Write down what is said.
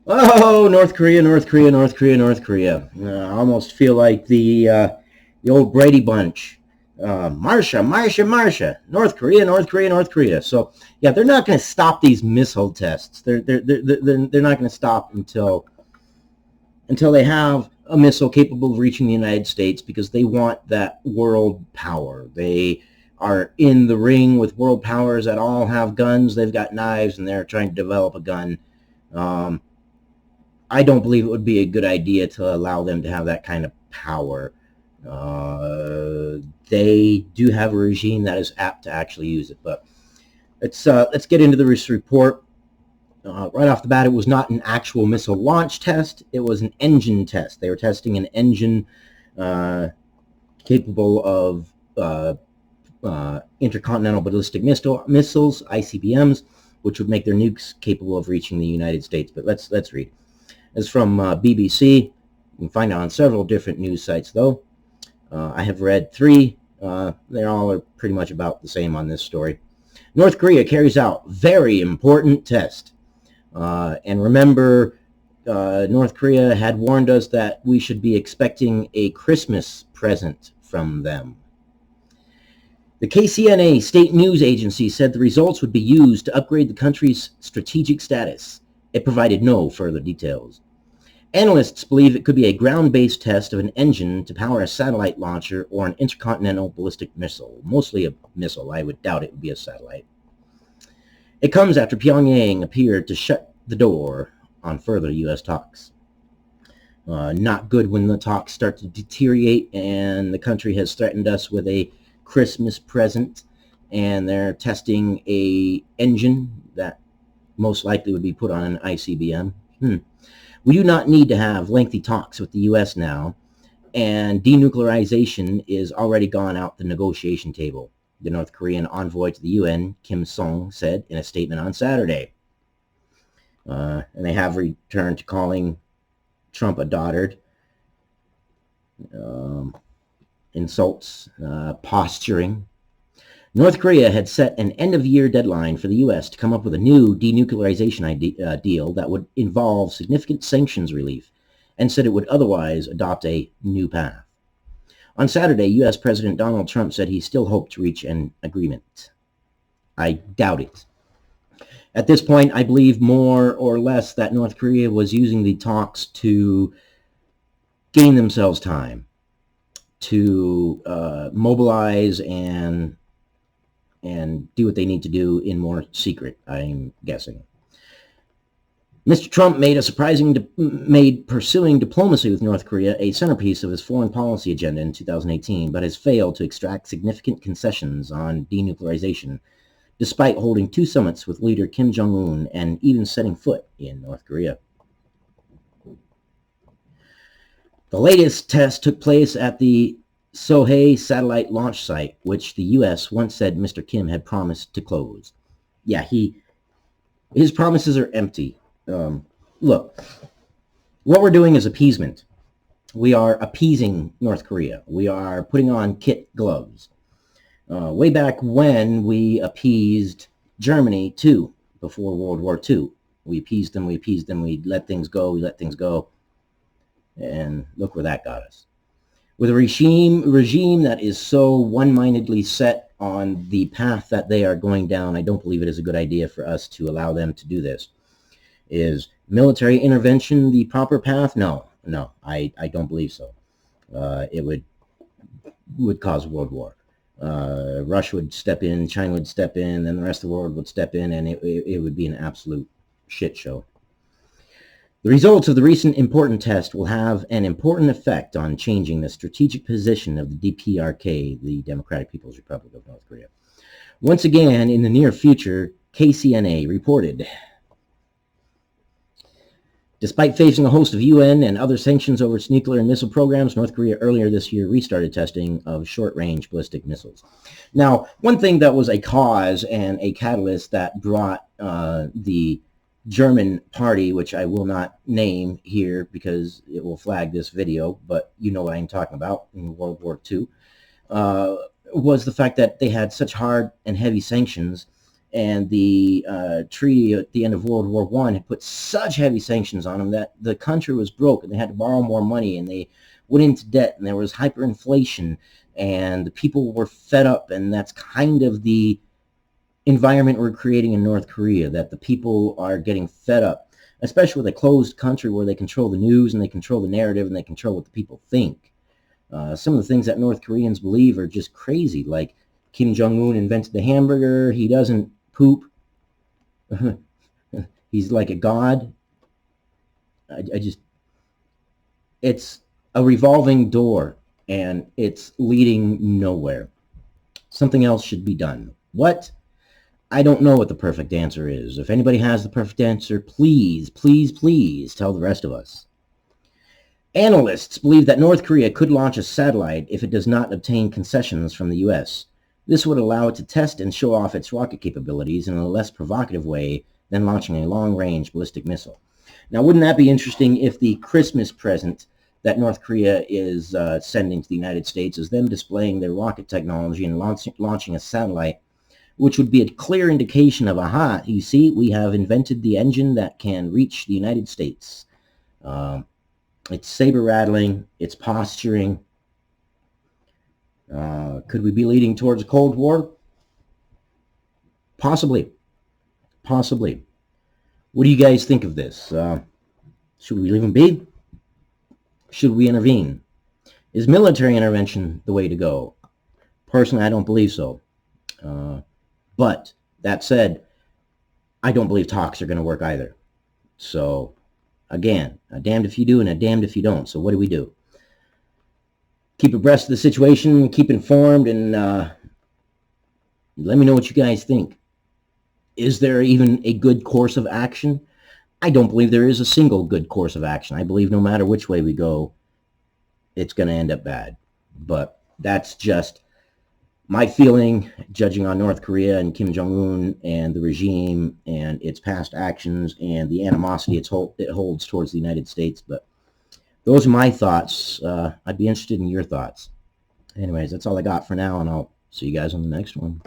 Oh, North Korea, North Korea, North Korea, North Korea. I almost feel like the old Brady Bunch. Marsha, Marsha, Marsha. North Korea, North Korea, North Korea. So yeah, they're not going to stop these missile tests. They're not going to stop until they have a missile capable of reaching the United States because they want that world power. They are in the ring with world powers that all have guns. They've got knives, and they're trying to develop a gun. Um, I don't believe it would be a good idea to allow them to have that kind of power. Uh, they do have a regime that is apt to actually use it. But let's get into this report. Right off the bat, it was not an actual missile launch test. It was an engine test. They were testing an engine uh, capable of intercontinental ballistic missiles, ICBMs, which would make their nukes capable of reaching the United States. But let's read. It's from BBC. You can find it on several different news sites, though. I have read three. They all are pretty much about the same on this story. North Korea carries out very important test. And remember, North Korea had warned us that we should be expecting a Christmas present from them. The KCNA state news agency said the results would be used to upgrade the country's strategic status. It provided no further details. Analysts believe it could be a ground-based test of an engine to power a satellite launcher or an intercontinental ballistic missile. Mostly a missile. I would doubt it would be a satellite. It comes after Pyongyang appeared to shut the door on further U.S. talks. Not good when the talks start to deteriorate, and the country has threatened us with a Christmas present, and they're testing a engine that most likely would be put on an ICBM. We do not need to have lengthy talks with the U.S. now, and denuclearization is already gone out the negotiation table, the North Korean envoy to the UN, Kim Song, said in a statement on Saturday. And they have returned to calling Trump a dotard. Insults, posturing. North Korea had set an end-of-year deadline for the U.S. to come up with a new denuclearization deal that would involve significant sanctions relief, and said it would otherwise adopt a new path. On Saturday, U.S. President Donald Trump said he still hoped to reach an agreement. I doubt it. At this point, I believe more or less that North Korea was using the talks to gain themselves time to mobilize and do what they need to do in more secret, I'm guessing. Mr. Trump made pursuing diplomacy with North Korea a centerpiece of his foreign policy agenda in 2018, but has failed to extract significant concessions on denuclearization, despite holding 2 summits with leader Kim Jong-un and even setting foot in North Korea. The latest test took place at the Sohae satellite launch site, which the U.S. once said Mr. Kim had promised to close. Yeah, his promises are empty. Look, what we're doing is appeasement. We are appeasing North Korea. We are putting on kit gloves. Way back when we appeased Germany, too, before World War II. We appeased them, we let things go, and look where that got us. With a regime that is so one-mindedly set on the path that they are going down, I don't believe it is a good idea for us to allow them to do this. Is military intervention the proper path? No, I don't believe so. It would cause world war. Russia would step in, China would step in, then the rest of the world would step in, and it would be an absolute shit show. The results of the recent important test will have an important effect on changing the strategic position of the DPRK, the Democratic People's Republic of North Korea. Once again, in the near future, KCNA reported. Despite facing a host of UN and other sanctions over its nuclear and missile programs, North Korea earlier this year restarted testing of short-range ballistic missiles. Now, one thing that was a cause and a catalyst that brought the German party, which I will not name here because it will flag this video, but you know what I'm talking about, in World War II, was the fact that they had such hard and heavy sanctions and the treaty at the end of World War I had put such heavy sanctions on them that the country was broke and they had to borrow more money and they went into debt and there was hyperinflation and the people were fed up, and that's kind of the environment we're creating in North Korea, that the people are getting fed up, especially with a closed country where they control the news and they control the narrative and they control what the people think. Some of the things that North Koreans believe are just crazy, like Kim Jong-un invented the hamburger, he doesn't poop, he's like a god. It's a revolving door and it's leading nowhere. Something else should be done. What? I don't know what the perfect answer is. If anybody has the perfect answer, please, please, please tell the rest of us. Analysts believe that North Korea could launch a satellite if it does not obtain concessions from the U.S. This would allow it to test and show off its rocket capabilities in a less provocative way than launching a long-range ballistic missile. Now, wouldn't that be interesting if the Christmas present that North Korea is sending to the United States is them displaying their rocket technology and launching a satellite, which would be a clear indication of, aha, you see, we have invented the engine that can reach the United States. It's saber-rattling, it's posturing. Could we be leading towards a Cold War? Possibly. Possibly. What do you guys think of this? Should we leave them be? Should we intervene? Is military intervention the way to go? Personally, I don't believe so. But that said, I don't believe talks are going to work either. So, again, a damned if you do and a damned if you don't. So what do we do? Keep abreast of the situation, keep informed, and let me know what you guys think. Is there even a good course of action? I don't believe there is a single good course of action. I believe no matter which way we go, it's going to end up bad. But that's just my feeling, judging on North Korea and Kim Jong-un and the regime and its past actions and the animosity it holds towards the United States. But those are my thoughts. I'd be interested in your thoughts. Anyways, that's all I got for now, and I'll see you guys on the next one.